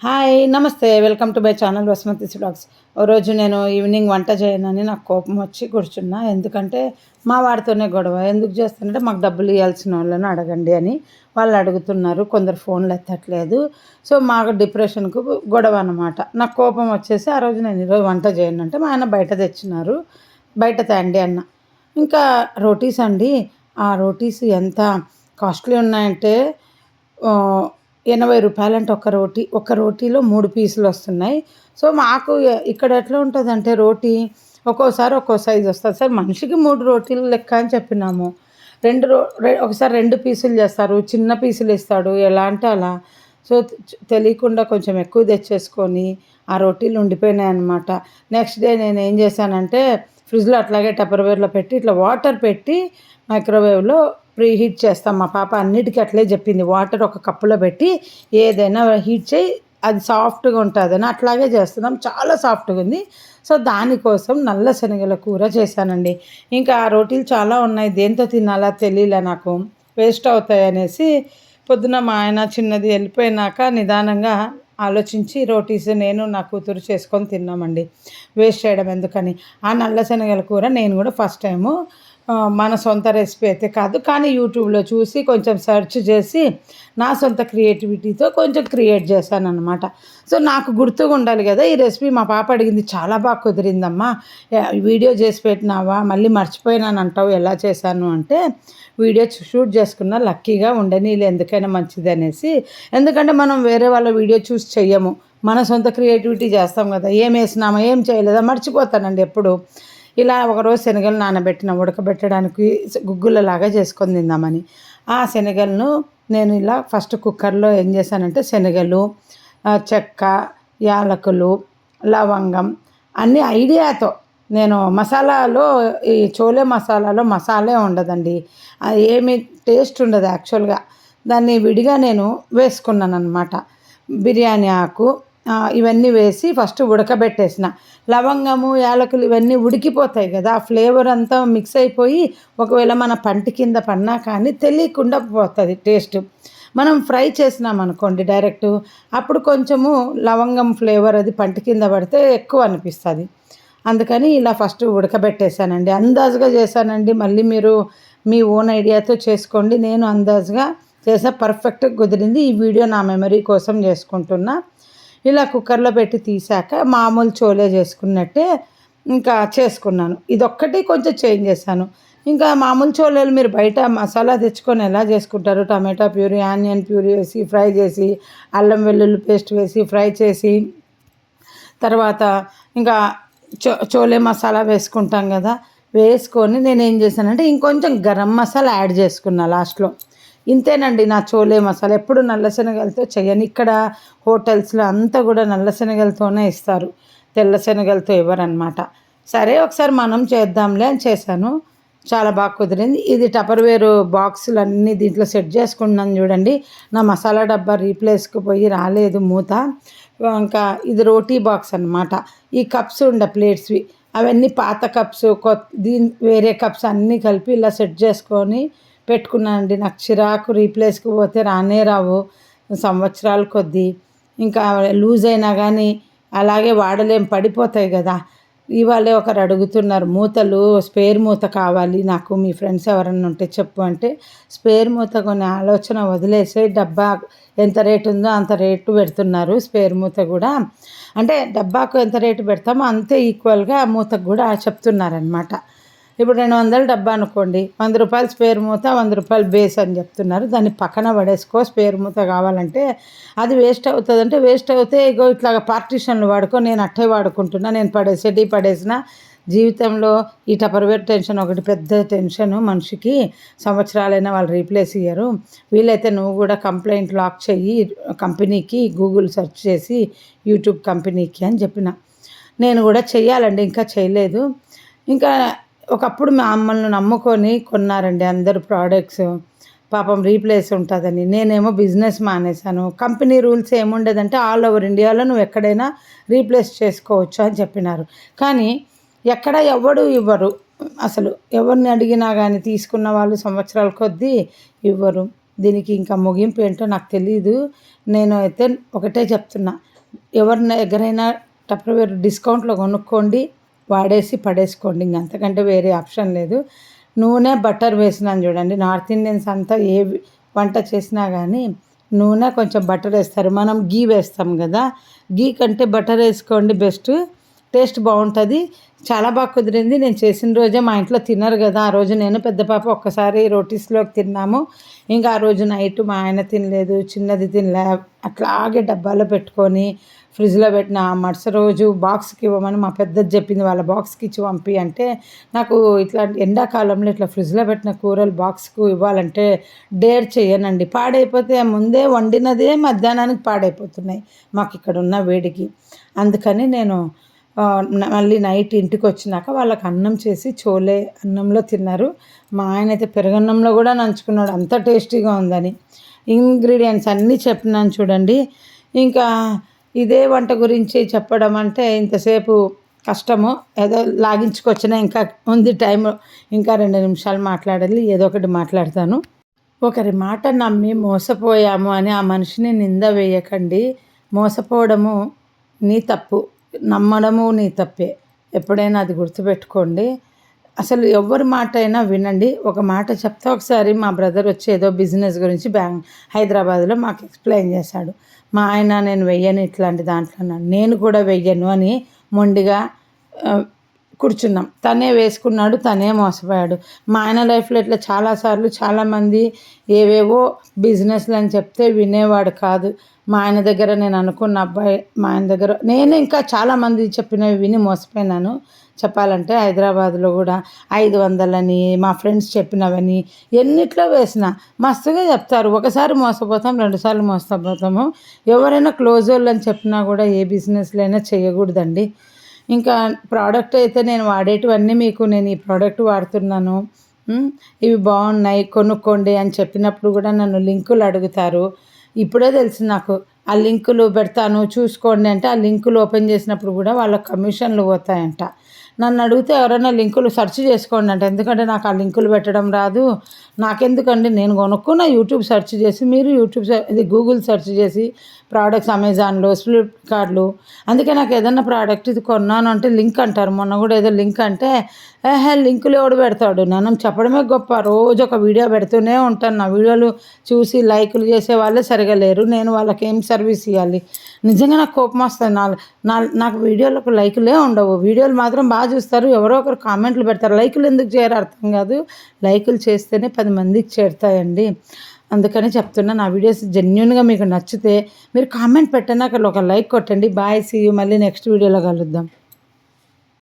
Hi నమస్తే welcome to my channel Vasumathi vlogs. ఓ రోజు నేను ఈవినింగ్ వంట చేయనని నాకు కోపం వచ్చి కూర్చున్నా. ఎందుకంటే మా వాడితోనే గొడవ. ఎందుకు చేస్తానంటే మాకు డబ్బులు ఇవ్వాల్సిన వాళ్ళని అడగండి అని వాళ్ళు అడుగుతున్నారు. కొందరు ఫోన్లు ఎత్తట్లేదు. సో మాకు డిప్రెషన్కు గొడవ అనమాట. నాకు కోపం వచ్చేసి ఆ రోజు నేను ఈరోజు వంట చేయను అంటే మా ఆయన బయట తెచ్చినారు. బయట తేండి అన్న. ఇంకా రోటీస్ అండి. ఆ రోటీస్ ఎంత కాస్ట్లీ ఉన్నాయంటే 80 రూపాయలంటే ఒక రోటీలో 3 పీసులు వస్తున్నాయి. సో మాకు ఇక్కడ ఎట్లా ఉంటుందంటే రోటీ ఒక్కోసారి ఒక్కో సైజు వస్తుంది. సార్ మనిషికి 3 రోటీలు లెక్క అని చెప్పినాము. ఒకసారి 2 పీసులు చేస్తారు, చిన్న పీసులు ఇస్తాడు, ఎలా అంటే అలా. సో తెలియకుండా కొంచెం ఎక్కువ తెచ్చేసుకొని ఆ రోటీలు ఉండిపోయినాయి అనమాట. నెక్స్ట్ డే నేను ఏం చేశానంటే ఫ్రిడ్జ్లో అట్లాగే టపర్వేర్లో పెట్టి ఇట్లా వాటర్ పెట్టి మైక్రోవేవ్లో ప్రీ హీట్ చేస్తాం. మా పాప అన్నిటికీ అట్లే చెప్పింది. వాటర్ ఒక కప్పులో పెట్టి ఏదైనా హీట్ చేయి, అది సాఫ్ట్గా ఉంటుందని అట్లాగే చేస్తున్నాం. చాలా సాఫ్ట్గా ఉంది. సో దానికోసం నల్ల శనగల కూర చేశానండి. ఇంకా ఆ రోటీలు చాలా ఉన్నాయి, దేంతో తినాలా తెలియలే నాకు, వేస్ట్ అవుతాయి అనేసి పొద్దున మా ఆయన చిన్నది వెళ్ళిపోయినాక నిదానంగా ఆలోచించి రోటీస్ నేను నా కూతురు చేసుకొని తిన్నామండి. వేస్ట్ చేయడం ఎందుకని. ఆ నల్ల శనగల కూర నేను కూడా ఫస్ట్ టైము మన సొంత రెసిపీ అయితే కాదు, కానీ యూట్యూబ్లో చూసి కొంచెం సెర్చ్ చేసి నా సొంత క్రియేటివిటీతో కొంచెం క్రియేట్ చేశాను అనమాట. సో నాకు గుర్తుగా ఉండాలి కదా ఈ రెసిపీ. మా పాప అడిగింది, చాలా బాగా కుదిరిందమ్మా, వీడియో చేసి పెట్టినావా, మళ్ళీ మర్చిపోయినాను అంటావు, ఎలా చేశాను అంటే వీడియో షూట్ చేసుకున్నా, లక్కీగా ఉండనీళ్ళు ఎందుకైనా మంచిది అనేసి. ఎందుకంటే మనం వేరే వాళ్ళ వీడియో చూసి చెయ్యము, మన సొంత క్రియేటివిటీ చేస్తాం కదా. ఏం వేసినామా ఏం చేయలేదా మర్చిపోతానండి ఎప్పుడు. ఇలా ఒకరోజు శనగలు నానబెట్టిన ఉడకబెట్టడానికి గుగ్గులలాగా చేసుకొని తిందామని. ఆ శనగలను నేను ఇలా ఫస్ట్ కుక్కర్లో ఏం చేశానంటే శనగలు, చెక్క, యాలకులు, లవంగం అన్నీ ఐడియాతో. నేను మసాలాలో ఈ చోలే మసాలాలో మసాలే ఉండదండి, ఏమి టేస్ట్ ఉండదు యాక్చువల్గా. దాన్ని విడిగా నేను వేసుకున్నాను అనమాట. బిర్యానీ ఆకు ఇవన్నీ వేసి ఫస్ట్ ఉడకబెట్టేసిన. లవంగము, యాలకులు ఇవన్నీ ఉడికిపోతాయి కదా, ఆ ఫ్లేవర్ అంతా మిక్స్ అయిపోయి ఒకవేళ మన పంటి కింద పడినా కానీ తెలియకుండా పోతుంది టేస్ట్. మనం ఫ్రై చేసినాం అనుకోండి డైరెక్ట్, అప్పుడు కొంచెము లవంగం ఫ్లేవర్ అది పంటి కింద పడితే ఎక్కువ అనిపిస్తుంది. అందుకని ఇలా ఫస్ట్ ఉడకబెట్టేశానండి. అందాజుగా చేశానండి. మళ్ళీ మీరు మీ ఓన్ ఐడియాతో చేసుకోండి. నేను అందాజుగా చేసా, పర్ఫెక్ట్గా కుదిరింది. ఈ వీడియో నా మెమరీ కోసం చేసుకుంటున్నా. ఇలా కుక్కర్లో పెట్టి తీసాక మామూలు చోలే చేసుకున్నట్టే ఇంకా చేసుకున్నాను. ఇదొక్కటి కొంచెం చేంజ్ చేశాను. ఇంకా మామూలు చోలేలు మీరు బయట మసాలా తెచ్చుకొని ఎలా చేసుకుంటారు, టమాటా ప్యూరీ, ఆనియన్ ప్యూరీ వేసి ఫ్రై చేసి, అల్లం వెల్లుల్లి పేస్ట్ వేసి ఫ్రై చేసి, తర్వాత ఇంకా చోలే మసాలా వేసుకుంటాం కదా, వేసుకొని నేను ఏం చేశానంటే ఇంకొంచెం గరం మసాలా యాడ్ చేసుకున్నా లాస్ట్లో. ఇంతేనండి నా చోలే మసాలా. ఎప్పుడు నల్ల శనగలతో చేయను. ఇక్కడ హోటల్స్లో అంతా కూడా నల్ల శనగలతోనే ఇస్తారు, తెల్ల శనగలతో ఇవ్వరనమాట. సరే ఒకసారి మనం చేద్దాంలే అని చేశాను. చాలా బాగా కుదిరింది. ఇది టపర్వేర్ బాక్సులు అన్నీ దీంట్లో సెట్ చేసుకున్నాను చూడండి. నా మసాలా డబ్బా రీప్లేస్కి పోయి రాలేదు మూత. ఇంకా ఇది రోటీ బాక్స్ అనమాట. ఈ కప్స్ ఉండే ప్లేట్స్వి అవన్నీ పాత కప్స్, వేరే కప్స్ అన్నీ కలిపి ఇలా సెట్ చేసుకొని పెట్టుకున్నానండి. నాకు చిరాకు, రీప్లేస్కి పోతే రానే రావు సంవత్సరాల కొద్దీ. ఇంకా లూజ్ అయినా కానీ అలాగే వాడలేం, పడిపోతాయి కదా. ఇవాళే ఒకరు అడుగుతున్నారు మూతలు, స్పేర్ మూత కావాలి నాకు, మీ ఫ్రెండ్స్ ఎవరన్నా ఉంటే చెప్పు అంటే, స్పేర్ మూత కొన్ని ఆలోచన వదిలేసే, డబ్బా ఎంత రేటు ఉందో అంత రేటు పెడుతున్నారు స్పేర్ మూత కూడా. అంటే డబ్బాకు ఎంత రేటు పెడతామో అంతే ఈక్వల్గా మూతకు కూడా చెప్తున్నారనమాట. ఇప్పుడు 200 డబ్బా అనుకోండి, 100 రూపాయలు స్పేర్ మూత, 100 రూపాయలు బేస్ అని చెప్తున్నారు. దాన్ని పక్కన పడేసుకో, స్పేర్ మూత కావాలంటే. అది వేస్ట్ అవుతుంది అంటే వేస్ట్ అవుతే ఇగో ఇట్లాగ పార్టీషన్లు వాడుకో, నేను అట్టే వాడుకుంటున్నా, నేను పడేసిన జీవితంలో ఈ టపర్వేర్ టెన్షన్ ఒకటి పెద్ద టెన్షను మనిషికి. సంవత్సరాలైనా వాళ్ళు రీప్లేస్ ఇయ్యరు. వీలైతే నువ్వు కూడా కంప్లైంట్ లాక్ చెయ్యి కంపెనీకి, గూగుల్ సెర్చ్ చేసి యూట్యూబ్ కంపెనీకి అని చెప్పిన. నేను కూడా చెయ్యాలండి, ఇంకా చేయలేదు. ఇంకా ఒకప్పుడు మమ్మల్ని నమ్ముకొని కొన్నారండి అందరు ప్రోడక్ట్స్, పాపం రీప్లేస్ ఉంటుందని. నేనేమో బిజినెస్ మానేశాను. కంపెనీ రూల్స్ ఏముండేదంటే ఆల్ ఓవర్ ఇండియాలో నువ్వు ఎక్కడైనా రీప్లేస్ చేసుకోవచ్చు అని చెప్పినారు. కానీ ఎక్కడ ఎవడు ఇవ్వరు అసలు. ఎవరిని అడిగినా కానీ తీసుకున్న వాళ్ళు సంవత్సరాల కొద్దీ ఇవ్వరు. దీనికి ఇంకా ముగింపు ఏంటో నాకు తెలీదు. నేను అయితే ఒకటే చెప్తున్నా, ఎవరి దగ్గరైనా టప్రవేర్ డిస్కౌంట్లో కొనుక్కోండి, వాడేసి పడేసుకోండి. అంతకంటే వేరే ఆప్షన్ లేదు. నూనె, బటర్ వేసినాను చూడండి. నార్త్ ఇండియన్స్ అంతా ఏ వంట చేసినా కానీ నూనె కొంచెం బటర్ వేస్తారు. మనం గీ వేస్తాం కదా, గీ కంటే బటర్ వేసుకోండి బెస్ట్. టేస్ట్ బాగుంటుంది. చాలా బాగా కుదిరింది. నేను చేసిన రోజే మా ఇంట్లో తినరు కదా, ఆ రోజు నేను పెద్ద పాప ఒక్కసారి రోటీస్లోకి తిన్నాము. ఇంకా ఆ రోజు నైట్ మా ఆయన తినలేదు, చిన్నది తినలే. అట్లాగే డబ్బాలో పెట్టుకొని ఫ్రిడ్జ్లో పెట్టిన. మరుసటి రోజు బాక్స్కి ఇవ్వమని మా పెద్దది చెప్పింది, వాళ్ళ బాక్స్కి ఇచ్చి పంపి అంటే. నాకు ఇట్లాంటి ఎండాకాలంలో ఇట్లా ఫ్రిడ్జ్లో పెట్టిన కూరలు బాక్స్కు ఇవ్వాలంటే డేర్ చేయనండి. పాడైపోతే ముందే వండినదే మధ్యాహ్నానికి పాడైపోతున్నాయి మాకు ఇక్కడ ఉన్న వేడికి. అందుకని నేను మళ్ళీ నైట్ ఇంటికి వచ్చినాక వాళ్ళకి అన్నం చేసి చోలే అన్నంలో తిన్నారు. మా ఆయన అయితే పెరుగన్నంలో కూడా నంచుకున్నాడు, అంత టేస్టీగా ఉందని. ఇంగ్రీడియంట్స్ అన్నీ చెప్పినాను చూడండి. ఇంకా ఇదే వంట గురించి చెప్పడం అంటే ఇంతసేపు కష్టము. ఏదో లాగించుకొచ్చినా ఇంకా ఉంది టైం, ఇంకా 2 నిమిషాలు మాట్లాడాలి. ఏదో ఒకటి మాట్లాడతాను. ఒకరి మాట నమ్మి మోసపోయాము అని ఆ మనిషిని నింద వేయకండి. మోసపోవడము నీ తప్పు, నమ్మడము నీ తప్పే. ఎప్పుడైనా అది గుర్తుపెట్టుకోండి. అసలు ఎవరి మాట అయినా వినండి. ఒక మాట చెప్తా. ఒకసారి మా బ్రదర్ వచ్చి ఏదో బిజినెస్ గురించి హైదరాబాద్లో మాకు ఎక్స్ప్లెయిన్ చేశాడు. మా ఆయన నేను వెయ్యను ఇట్లాంటి దాంట్లో అన్నాడు. నేను కూడా వెయ్యను అని మొండిగా కూర్చున్నాం. తనే వేసుకున్నాడు, తనే మోసపోయాడు. మా ఆయన లైఫ్లో ఇట్లా చాలాసార్లు చాలామంది ఏవేవో బిజినెస్లు అని చెప్తే వినేవాడు కాదు. మా ఆయన దగ్గర నేను అనుకున్న అబ్బాయి, మా ఆయన దగ్గర నేను ఇంకా చాలామంది చెప్పినవి విని మోసపోయినాను. చెప్పాలంటే హైదరాబాద్లో కూడా 500 మా ఫ్రెండ్స్ చెప్పినవని ఎన్నిట్లో వేసిన మస్తుగా చెప్తారు. ఒకసారి మోసపోతాం, 2 సార్లు మోసపోతాము. ఎవరైనా క్లోజ్ వాళ్ళు అని చెప్పినా కూడా ఏ బిజినెస్లో అయినా చేయకూడదండి. ఇంకా ప్రోడక్ట్ అయితే నేను వాడేటివన్నీ మీకు నేను ఈ ప్రోడక్ట్ వాడుతున్నాను, ఇవి బాగున్నాయి కొనుక్కోండి అని చెప్పినప్పుడు కూడా నన్ను లింకులు అడుగుతారు. ఇప్పుడే తెలిసి నాకు. ఆ లింకులు పెడతాను చూసుకోండి అంటే ఆ లింకులు ఓపెన్ చేసినప్పుడు కూడా వాళ్ళకి కమిషన్లు పోతాయంట. నన్ను అడిగితే ఎవరైనా లింకులు సెర్చ్ చేసుకోండి అంటే, ఎందుకంటే నాకు ఆ లింకులు పెట్టడం రాదు. నాకెందుకండి, నేను కొనుక్కున్న యూట్యూబ్ సెర్చ్ చేసి, మీరు ఇది గూగుల్ సెర్చ్ చేసి ప్రోడక్ట్స్ అమెజాన్లో, ఫ్లిప్కార్ట్లో. అందుకే నాకు ఏదన్నా ప్రోడక్ట్ ఇది కొన్నాను అంటే లింక్ అంటారు. మొన్న కూడా ఏదో లింక్ అంటే లింకులు ఎవడు పెడతాడు, నన్ను చెప్పడమే గొప్ప. రోజు ఒక వీడియో పెడుతూనే ఉంటాను. నా వీడియోలు చూసి లైకులు చేసే వాళ్ళే సరిగా లేరు, నేను వాళ్ళకి ఏం సర్వీస్ ఇవ్వాలి? నిజంగా నాకు కోపం వస్తుంది. నాకు వీడియోలకు లైకులే ఉండవు. వీడియోలు మాత్రం బాగా చూస్తారు, ఎవరో ఒకరు కామెంట్లు పెడతారు. లైకులు ఎందుకు చేయరు అర్థం కాదు. లైకులు చేస్తేనే 10 మందికి చేరుతాయండి. అందుకని చెప్తున్నా, నా వీడియోస్ జెన్యున్గా మీకు నచ్చితే మీరు కామెంట్ పెట్టండి, అక్కడ ఒక లైక్ కొట్టండి. Bye, see you. మళ్ళీ నెక్స్ట్ వీడియోలో కలుద్దాం.